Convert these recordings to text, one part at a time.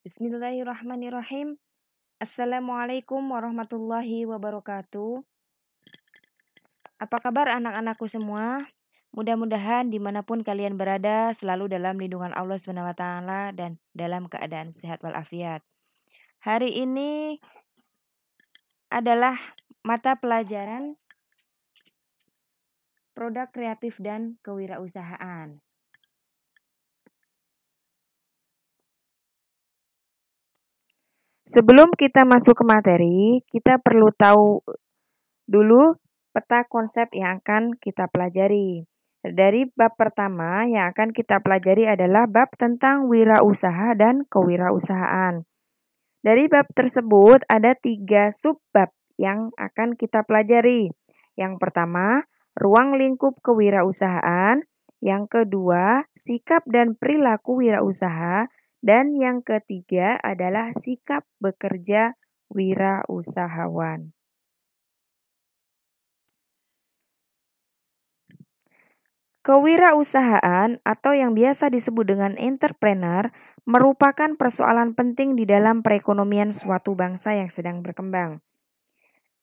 Bismillahirrahmanirrahim. Assalamualaikum warahmatullahi wabarakatuh. Apa kabar anak-anakku semua? Mudah-mudahan dimanapun kalian berada selalu dalam lindungan Allah SWT dan dalam keadaan sehat walafiat. Hari ini adalah mata pelajaran produk kreatif dan kewirausahaan. Sebelum kita masuk ke materi, kita perlu tahu dulu peta konsep yang akan kita pelajari. Dari bab pertama yang akan kita pelajari adalah bab tentang wirausaha dan kewirausahaan. Dari bab tersebut ada 3 subbab yang akan kita pelajari. Yang pertama, ruang lingkup kewirausahaan. Yang kedua, sikap dan perilaku wirausaha. Dan yang ketiga adalah sikap bekerja wirausahawan. Kewirausahaan atau yang biasa disebut dengan entrepreneur merupakan persoalan penting di dalam perekonomian suatu bangsa yang sedang berkembang.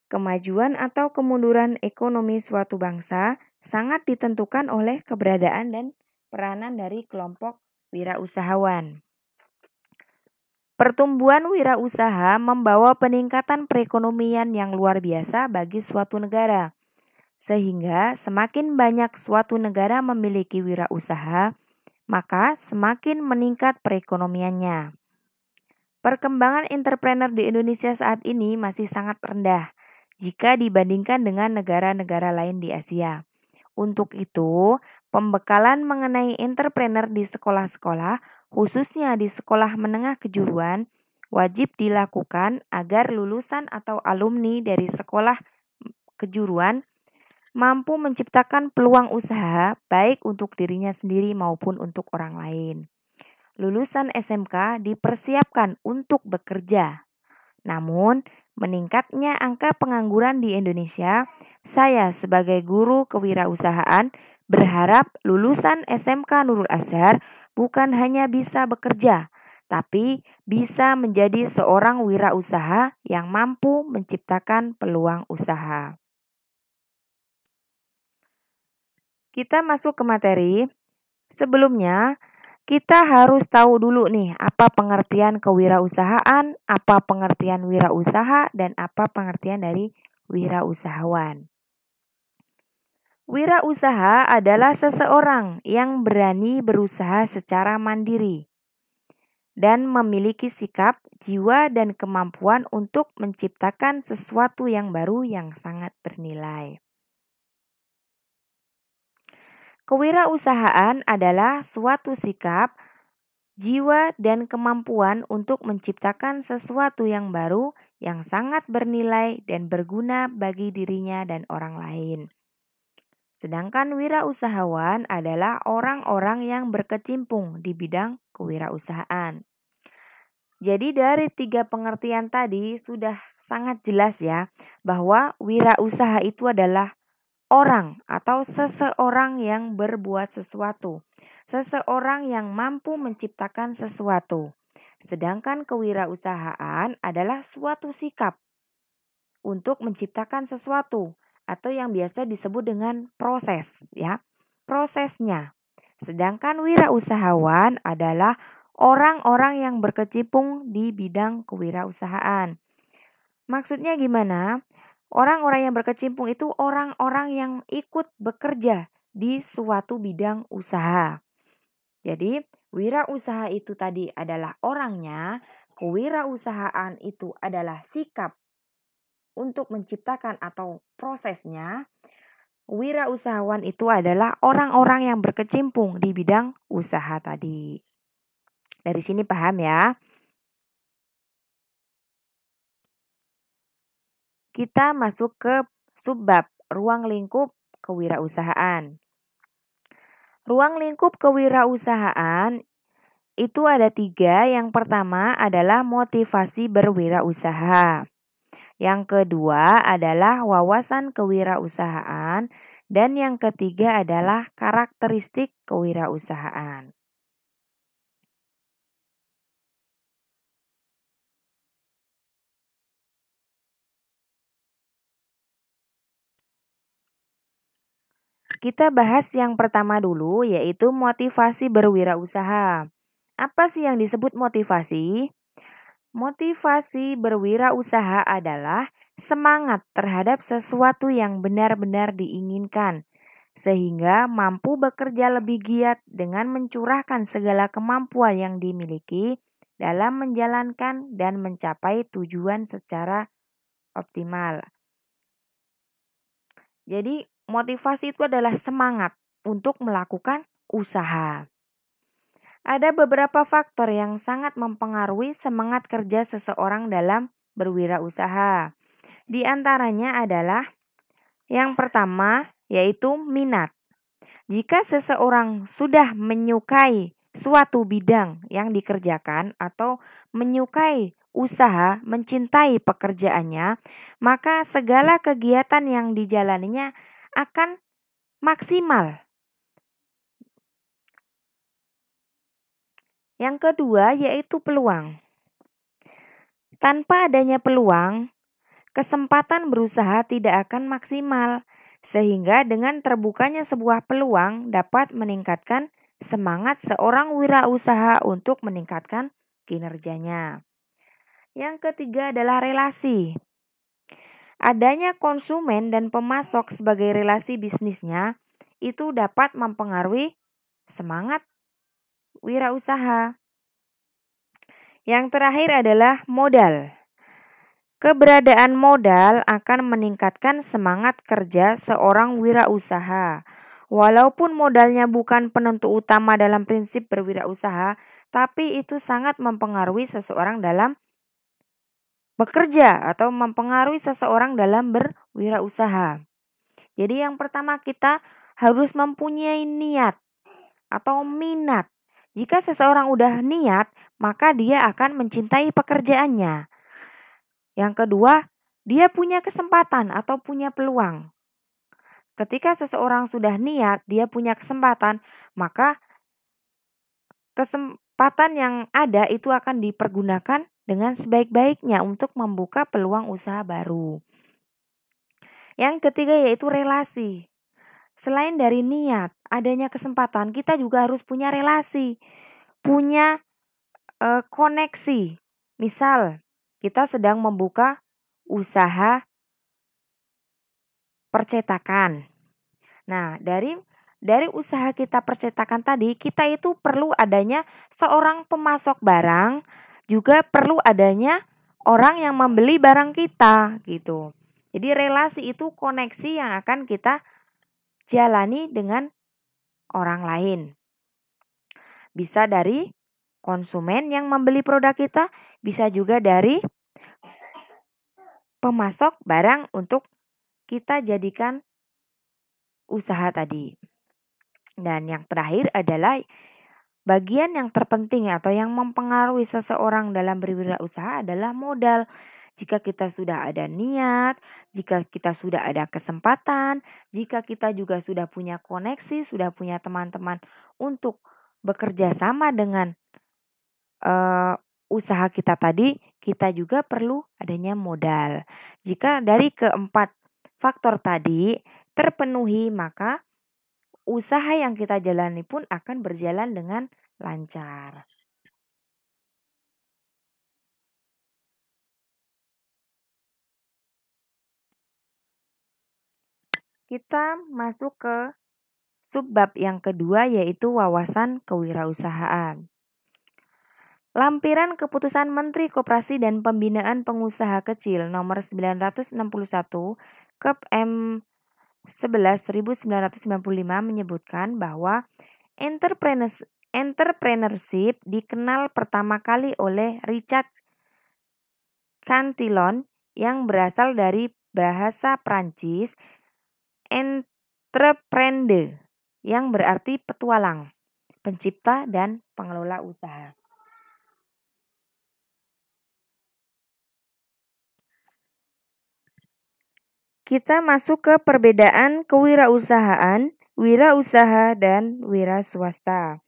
Kemajuan atau kemunduran ekonomi suatu bangsa sangat ditentukan oleh keberadaan dan peranan dari kelompok wirausahawan. Pertumbuhan wirausaha membawa peningkatan perekonomian yang luar biasa bagi suatu negara. Sehingga semakin banyak suatu negara memiliki wirausaha, maka semakin meningkat perekonomiannya. Perkembangan entrepreneur di Indonesia saat ini masih sangat rendah jika dibandingkan dengan negara-negara lain di Asia. Untuk itu, pembekalan mengenai entrepreneur di sekolah-sekolah, khususnya di sekolah menengah kejuruan, wajib dilakukan agar lulusan atau alumni dari sekolah kejuruan mampu menciptakan peluang usaha baik untuk dirinya sendiri maupun untuk orang lain. Lulusan SMK dipersiapkan untuk bekerja. Namun, meningkatnya angka pengangguran di Indonesia, saya sebagai guru kewirausahaan berharap lulusan SMK Nurul Azhar bukan hanya bisa bekerja, tapi bisa menjadi seorang wirausaha yang mampu menciptakan peluang usaha. Kita masuk ke materi. Sebelumnya, kita harus tahu dulu nih apa pengertian kewirausahaan, apa pengertian wirausaha, dan apa pengertian dari wirausahawan. Wirausaha adalah seseorang yang berani berusaha secara mandiri dan memiliki sikap, jiwa, dan kemampuan untuk menciptakan sesuatu yang baru yang sangat bernilai. Kewirausahaan adalah suatu sikap, jiwa, dan kemampuan untuk menciptakan sesuatu yang baru yang sangat bernilai dan berguna bagi dirinya dan orang lain. Sedangkan wirausahawan adalah orang-orang yang berkecimpung di bidang kewirausahaan. Jadi dari 3 pengertian tadi sudah sangat jelas ya bahwa wirausaha itu adalah orang atau seseorang yang berbuat sesuatu, seseorang yang mampu menciptakan sesuatu. Sedangkan kewirausahaan adalah suatu sikap untuk menciptakan sesuatu atau yang biasa disebut dengan proses ya, prosesnya. Sedangkan wirausahawan adalah orang-orang yang berkecimpung di bidang kewirausahaan. Maksudnya gimana? Orang-orang yang berkecimpung itu orang-orang yang ikut bekerja di suatu bidang usaha. Jadi, wirausaha itu tadi adalah orangnya, kewirausahaan itu adalah sikap untuk menciptakan atau prosesnya. Wirausahawan itu adalah orang-orang yang berkecimpung di bidang usaha tadi. Dari sini paham ya? Kita masuk ke subbab ruang lingkup kewirausahaan. Ruang lingkup kewirausahaan itu ada 3. Yang pertama adalah motivasi berwirausaha. Yang kedua adalah wawasan kewirausahaan. Dan yang ketiga adalah karakteristik kewirausahaan. Kita bahas yang pertama dulu, yaitu motivasi berwirausaha. Apa sih yang disebut motivasi? Motivasi berwirausaha adalah semangat terhadap sesuatu yang benar-benar diinginkan, sehingga mampu bekerja lebih giat dengan mencurahkan segala kemampuan yang dimiliki dalam menjalankan dan mencapai tujuan secara optimal. Jadi, motivasi itu adalah semangat untuk melakukan usaha. Ada beberapa faktor yang sangat mempengaruhi semangat kerja seseorang dalam berwirausaha. Di antaranya adalah yang pertama, yaitu minat. Jika seseorang sudah menyukai suatu bidang yang dikerjakan atau menyukai usaha, mencintai pekerjaannya, maka segala kegiatan yang dijalaninya akan maksimal. Yang kedua yaitu peluang. Tanpa adanya peluang, kesempatan berusaha tidak akan maksimal, sehingga dengan terbukanya sebuah peluang dapat meningkatkan semangat seorang wirausaha untuk meningkatkan kinerjanya. Yang ketiga adalah relasi. Adanya konsumen dan pemasok sebagai relasi bisnisnya itu dapat mempengaruhi semangat wirausaha. Yang terakhir adalah modal. Keberadaan modal akan meningkatkan semangat kerja seorang wirausaha. Walaupun modalnya bukan penentu utama dalam prinsip berwirausaha, tapi itu sangat mempengaruhi seseorang dalam bekerja atau mempengaruhi seseorang dalam berwirausaha. Jadi yang pertama kita harus mempunyai niat atau minat. Jika seseorang udah niat, maka dia akan mencintai pekerjaannya. Yang kedua, dia punya kesempatan atau punya peluang. Ketika seseorang sudah niat, dia punya kesempatan, maka kesempatan yang ada itu akan dipergunakan dengan sebaik-baiknya untuk membuka peluang usaha baru. Yang ketiga yaitu relasi. Selain dari niat, adanya kesempatan, kita juga harus punya relasi, punya koneksi. Misal, kita sedang membuka usaha percetakan. Nah, dari usaha kita percetakan tadi, kita itu perlu adanya seorang pemasok barang, juga perlu adanya orang yang membeli barang kita gitu. Jadi relasi itu koneksi yang akan kita jalani dengan orang lain. Bisa dari konsumen yang membeli produk kita, bisa juga dari pemasok barang untuk kita jadikan usaha tadi. Dan yang terakhir adalah bagian yang terpenting atau yang mempengaruhi seseorang dalam berwirausaha adalah modal. Jika kita sudah ada niat, jika kita sudah ada kesempatan, jika kita juga sudah punya koneksi, sudah punya teman-teman untuk bekerja sama dengan usaha kita tadi, kita juga perlu adanya modal. Jika dari keempat faktor tadi terpenuhi, maka usaha yang kita jalani pun akan berjalan dengan lancar. Kita masuk ke subbab yang kedua yaitu wawasan kewirausahaan. Lampiran Keputusan Menteri Koperasi dan Pembinaan Pengusaha Kecil nomor 961 Kep M 11 1995 menyebutkan bahwa entrepreneurship dikenal pertama kali oleh Richard Cantillon yang berasal dari bahasa Prancis entreprendre yang berarti petualang, pencipta dan pengelola usaha. Kita masuk ke perbedaan kewirausahaan, wirausaha, dan wira swasta.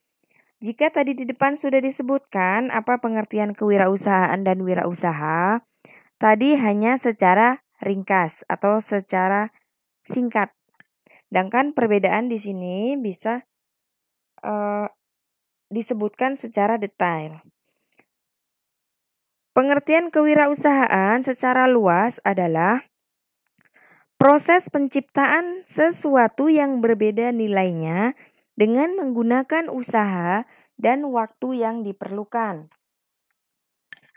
Jika tadi di depan sudah disebutkan apa pengertian kewirausahaan dan wirausaha, tadi hanya secara ringkas atau secara singkat. Sedangkan perbedaan di sini bisa disebutkan secara detail. Pengertian kewirausahaan secara luas adalah proses penciptaan sesuatu yang berbeda nilainya dengan menggunakan usaha dan waktu yang diperlukan.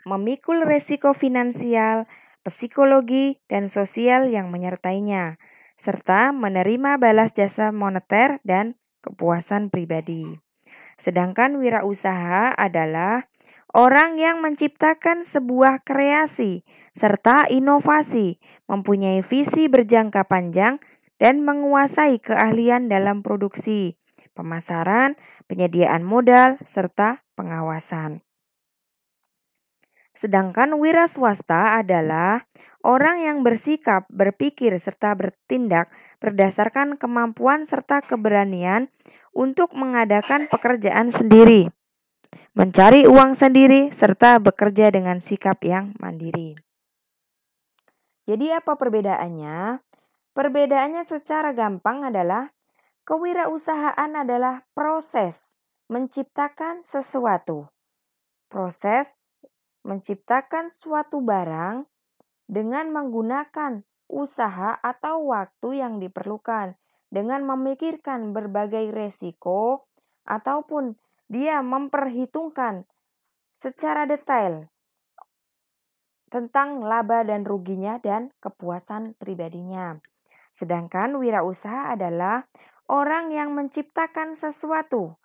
Memikul resiko finansial, psikologi, dan sosial yang menyertainya, serta menerima balas jasa moneter dan kepuasan pribadi. Sedangkan wirausaha adalah orang yang menciptakan sebuah kreasi serta inovasi, mempunyai visi berjangka panjang, dan menguasai keahlian dalam produksi, pemasaran, penyediaan modal, serta pengawasan. Sedangkan wira swasta adalah orang yang bersikap, berpikir, serta bertindak berdasarkan kemampuan serta keberanian untuk mengadakan pekerjaan sendiri, mencari uang sendiri, serta bekerja dengan sikap yang mandiri. Jadi apa perbedaannya? Perbedaannya secara gampang adalah kewirausahaan adalah proses menciptakan sesuatu. Proses menciptakan suatu barang dengan menggunakan usaha atau waktu yang diperlukan, dengan memikirkan berbagai resiko ataupun dia memperhitungkan secara detail tentang laba dan ruginya dan kepuasan pribadinya. Sedangkan wirausaha adalah orang yang menciptakan sesuatu,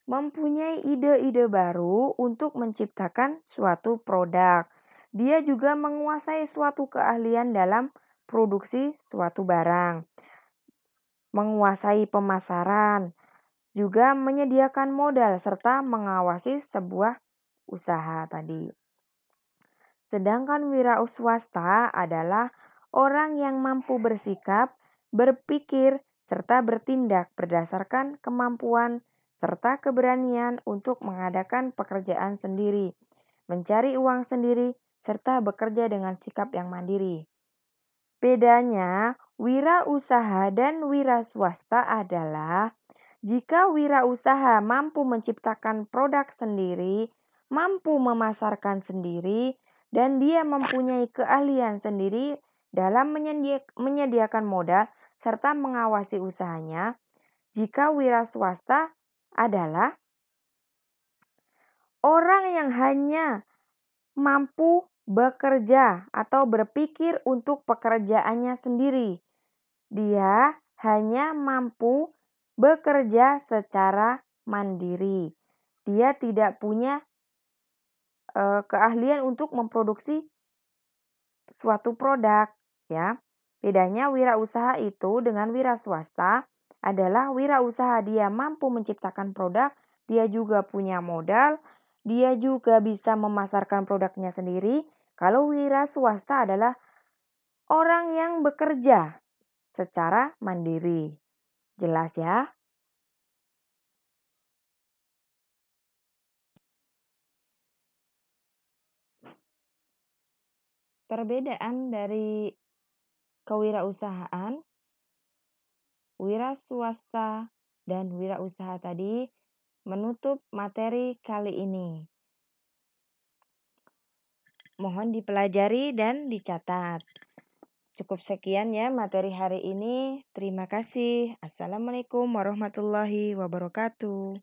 mempunyai ide-ide baru untuk menciptakan suatu produk. Dia juga menguasai suatu keahlian dalam produksi suatu barang, menguasai pemasaran, juga menyediakan modal serta mengawasi sebuah usaha tadi. Sedangkan wira swasta adalah orang yang mampu bersikap, berpikir, serta bertindak berdasarkan kemampuan serta keberanian untuk mengadakan pekerjaan sendiri, mencari uang sendiri, serta bekerja dengan sikap yang mandiri. Bedanya, wirausaha dan wira swasta adalah jika wirausaha mampu menciptakan produk sendiri, mampu memasarkan sendiri, dan dia mempunyai keahlian sendiri dalam menyediakan modal serta mengawasi usahanya. Jika wira swasta adalah orang yang hanya mampu bekerja atau berpikir untuk pekerjaannya sendiri. Dia hanya mampu bekerja secara mandiri. Dia tidak punya keahlian untuk memproduksi suatu produk, ya. Bedanya wirausaha itu dengan wira swasta adalah wirausaha dia mampu menciptakan produk, dia juga punya modal, dia juga bisa memasarkan produknya sendiri. Kalau wira swasta adalah orang yang bekerja secara mandiri. Jelas ya? Perbedaan dari kewirausahaan, wira swasta, dan wirausaha tadi menutup materi kali ini. Mohon dipelajari dan dicatat. Cukup sekian ya materi hari ini. Terima kasih. Assalamualaikum warahmatullahi wabarakatuh.